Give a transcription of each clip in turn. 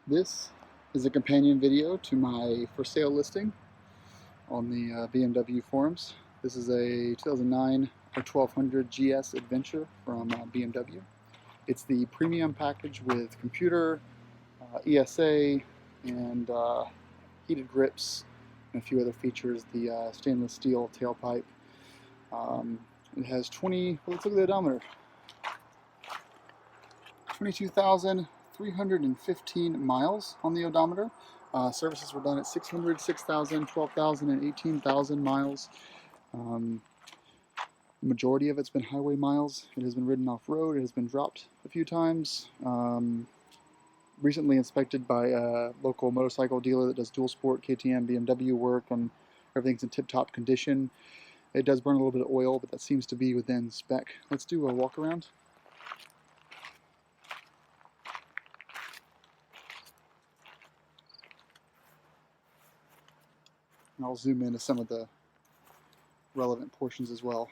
This is a companion video to my for sale listing on the BMW forums. This is a 2009 R1200 GS Adventure from BMW. It's the premium package with computer, ESA, and heated grips, and a few other features. The stainless steel tailpipe. It has let's look at the odometer. 22,315 miles on the odometer. Services were done at 600, 6,000, 12,000, and 18,000 miles. The majority of it's been highway miles. It has been ridden off-road. It has been dropped a few times. Recently inspected by a local motorcycle dealer that does dual sport, KTM, BMW work, and everything's in tip-top condition. It does burn a little bit of oil, but that seems to be within spec. Let's do a walk around. And I'll zoom into some of the relevant portions as well.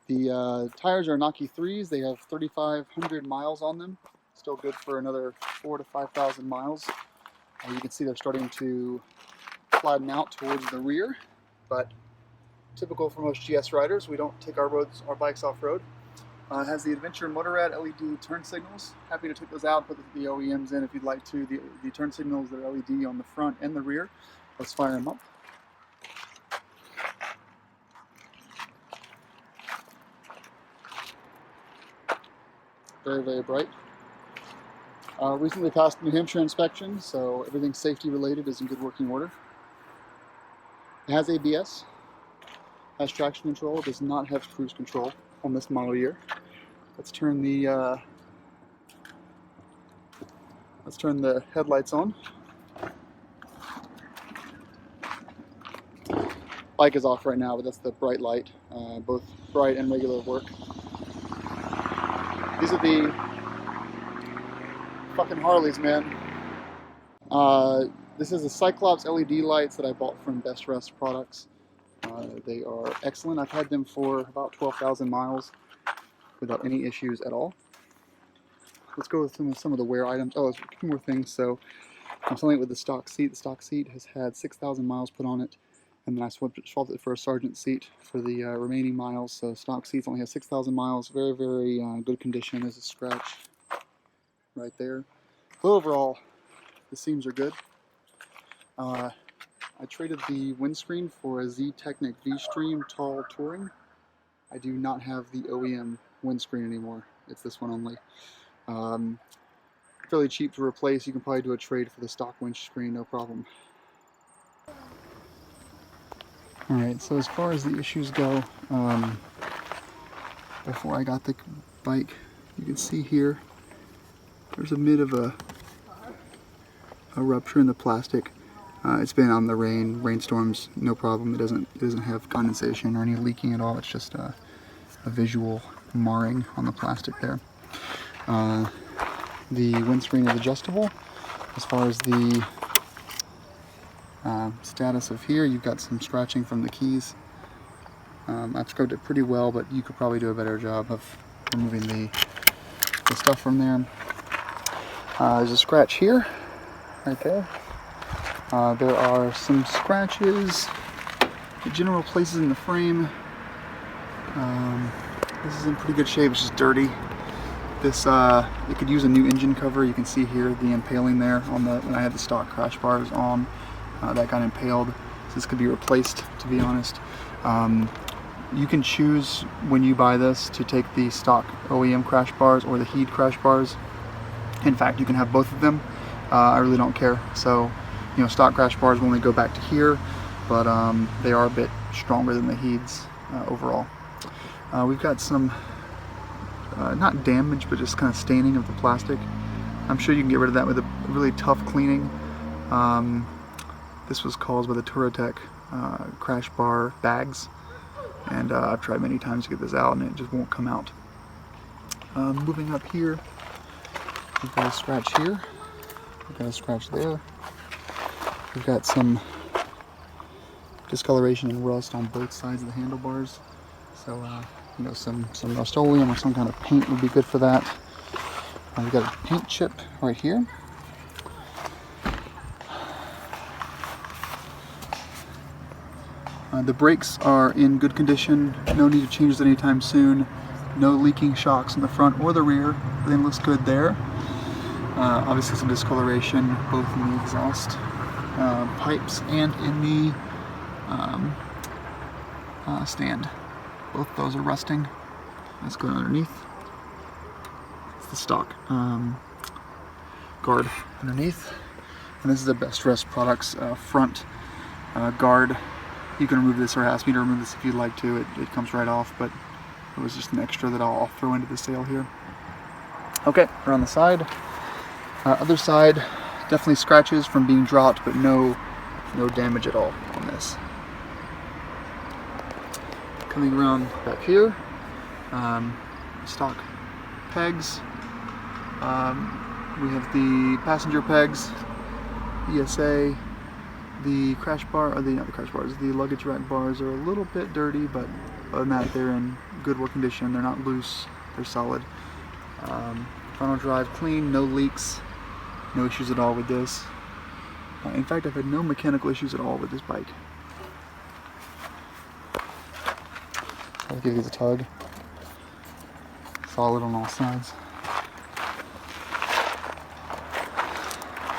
The tires are Naki 3s. They have 3,500 miles on them. Still good for another 4,000 to 5,000 miles. You can see they're starting to flatten out towards the rear, but typical for most GS riders, we don't take our bikes off-road. It has the Adventure Motorrad LED turn signals. Happy to take those out, put the OEMs in if you'd like to. The turn signals, they're LED on the front and the rear. Let's fire them up. Very, very bright. Recently passed New Hampshire inspection, so everything safety related is in good working order. It has ABS, has traction control. It does not have cruise control on this model year. Let's turn the headlights on. Bike is off right now, but that's the bright light. Both bright and regular work. These are the fucking Harleys, man. This is the Cyclops LED lights that I bought from Best Rest Products. They are excellent. I've had them for about 12,000 miles without any issues at all. Let's go with some of the wear items. Oh, there's a few more things. So I'm telling it with the stock seat. The stock seat has had 6,000 miles put on it, and then I swapped it for a Sergeant seat for the remaining miles. So stock seats only have 6,000 miles. Very, very good condition. There's a scratch right there. But overall, the seams are good. I traded the windscreen for a Z-Technic V-Stream Tall Touring. I do not have the OEM windscreen anymore. It's this one only. Fairly cheap to replace. You can probably do a trade for the stock windscreen, no problem. Alright, so as far as the issues go, before I got the bike, you can see here, there's a bit of a rupture in the plastic. It's been on the rainstorms, no problem. It doesn't have condensation or any leaking at all. It's just a visual marring on the plastic there. The windscreen is adjustable. As far as the status of here, you've got some scratching from the keys. I've scrubbed it pretty well, but you could probably do a better job of removing the stuff from there. There's a scratch here, right there. There are some scratches, the general places in the frame. This is in pretty good shape. It's just dirty. This it could use a new engine cover. You can see here the impaling there on when I had the stock crash bars on. That got impaled. So this could be replaced, to be honest. You can choose when you buy this to take the stock OEM crash bars or the heat crash bars. In fact, you can have both of them. I really don't care. So, you know, stock crash bars will only go back to here, but they are a bit stronger than the heats overall. We've got some, not damage, but just kind of staining of the plastic. I'm sure you can get rid of that with a really tough cleaning. This was caused by the Touratech crash bar bags, and I've tried many times to get this out and it just won't come out. Moving up here, we've got a scratch here, we've got a scratch there. We've got some discoloration and rust on both sides of the handlebars. So you know, some Rust-Oleum or some kind of paint would be good for that. We've got a paint chip right here. The brakes are in good condition. No need to change this anytime soon. No leaking shocks in the front or the rear. Everything looks good there. Obviously some discoloration both in the exhaust pipes and in the stand. Both those are rusting. Let's go underneath. It's the stock guard underneath. And this is the Best Rest Products front guard. You can remove this or ask me to remove this if you'd like to. It comes right off, but it was just an extra that I'll throw into the sale here. Okay, we're on the side. Other side, definitely scratches from being dropped, but no damage at all on this. Coming around back here, stock pegs. We have the passenger pegs, ESA. The crash bar, or not the crash bars, the luggage rack bars are a little bit dirty, but other than that, they're in good work condition. They're not loose, they're solid. Final drive clean, no leaks, no issues at all with this. In fact, I've had no mechanical issues at all with this bike. I'll give these a tug. Solid on all sides.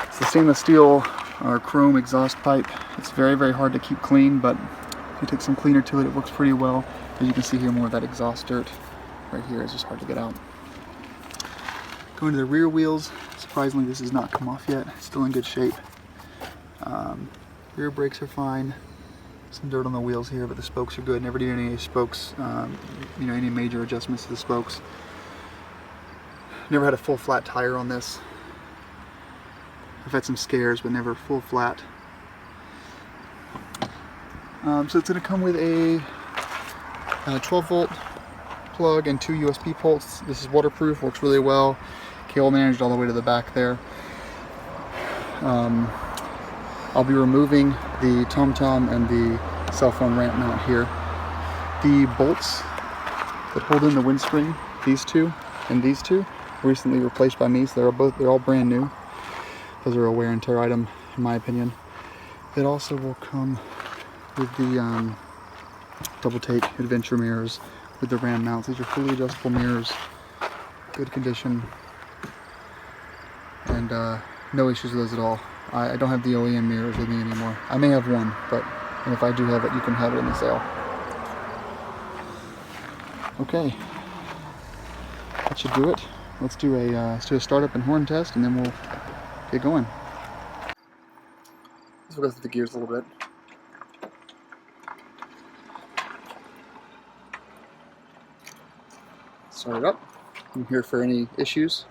It's the stainless steel or chrome exhaust pipe. It's very, very hard to keep clean, but if you take some cleaner to it, it works pretty well. As you can see here, more of that exhaust dirt right here is just hard to get out. Going to the rear wheels, surprisingly this has not come off yet. It's still in good shape. Rear brakes are fine. Some dirt on the wheels here, but the spokes are good. Never did any spokes, you know, any major adjustments to the spokes. Never had a full flat tire on this. I've had some scares, but never full flat. So it's going to come with a 12-volt plug and 2 USB ports. This is waterproof, works really well. Cable managed all the way to the back there. I'll be removing the TomTom and the cell phone ramp mount here. The bolts that hold in the windscreen, these two and these two, recently replaced by me, so they're all brand new. Those are a wear and tear item, in my opinion. It also will come with the double take adventure mirrors with the ram mounts. These are fully adjustable mirrors, good condition, and no issues with those at all. I don't have the OEM mirrors with me anymore. I may have one, but if I do have it, you can have it in the sale. Okay, that should do it. Let's do a startup and horn test, and then we'll get going. Let's go through the gears a little bit. Start it up. I'm here for any issues.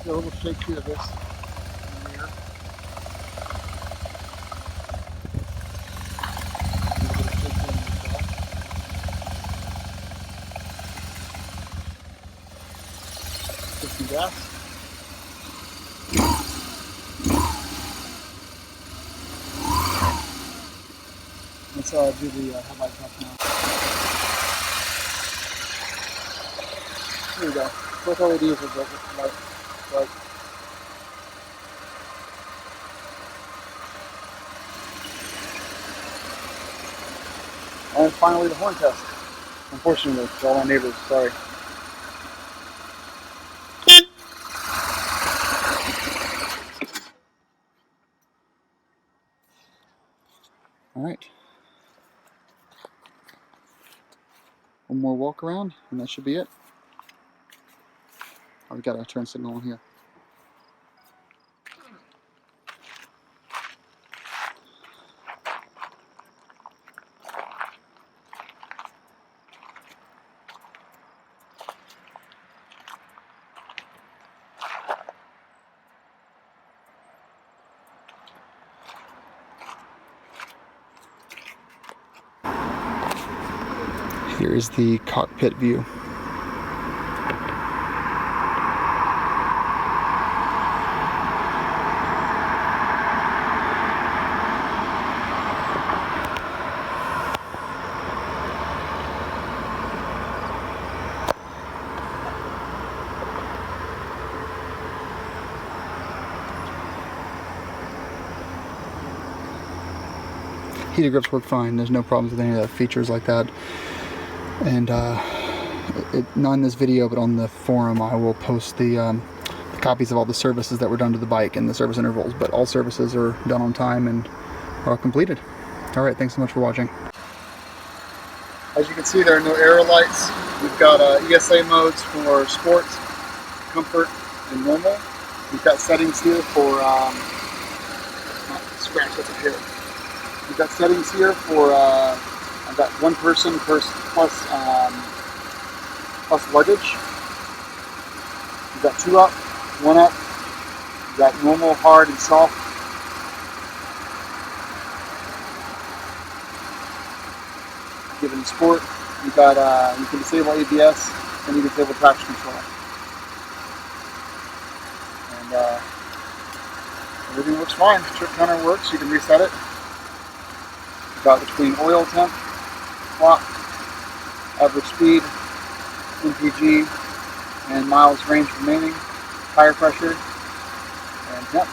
A little shake to this in the rear. A little bit of shake to the back. Get some gas. Let's do the headlight test now. Here we go. Both LEDs are built with light. Right. And finally the horn test. Unfortunately, for all my neighbors, sorry. Alright. One more walk around and that should be it. I've got a turn signal on here. Here is the cockpit view. Heated grips work fine. There's no problems with any of the features like that. And not in this video, but on the forum, I will post the copies of all the services that were done to the bike and the service intervals. But all services are done on time and are completed. All right, thanks so much for watching. As you can see, there are no arrow lights. We've got ESA modes for sports, comfort, and normal. We've got settings here for scratch. That's a hair. We've got settings here for I've got one person plus luggage. We've got 2 up, 1 up. We've got normal, hard, and soft. Given sport, you've got you can disable ABS and you can disable traction control. And everything looks fine. Trip counter works. You can reset it. Got between oil temp, clock, average speed, MPG, and miles range remaining, tire pressure, and temp.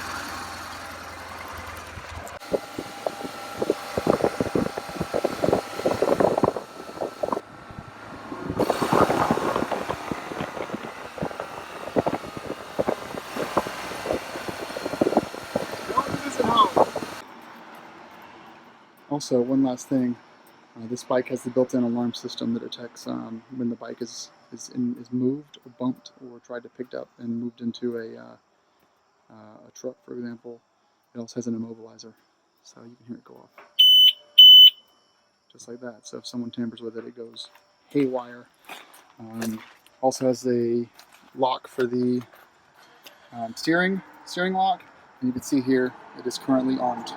Also, one last thing. This bike has the built-in alarm system that detects when the bike is moved or bumped or tried to pick up and moved into a truck, for example. It also has an immobilizer, so you can hear it go off. Just like that. So if someone tampers with it, it goes haywire. Also has a lock for the steering lock. And you can see here it is currently armed.